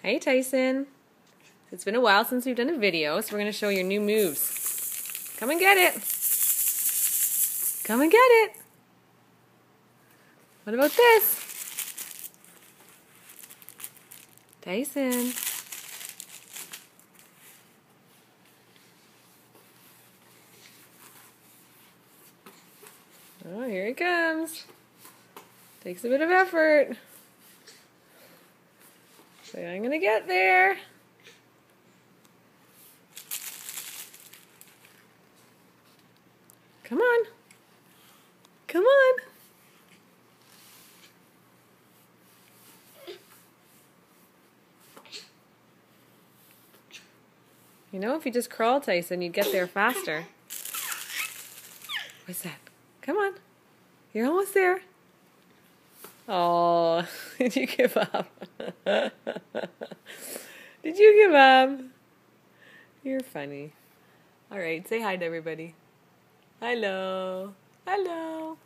Hey Tyson. It's been a while since we've done a video, so we're going to show your new moves. Come and get it. Come and get it. What about this? Tyson. Oh, here he comes. Takes a bit of effort. So I'm going to get there. Come on. Come on. You know, if you just crawl, Tyson, you'd get there faster. What's that? Come on. You're almost there. Oh, did you give up? Did you give up? You're funny. All right, say hi to everybody. Hello. Hello.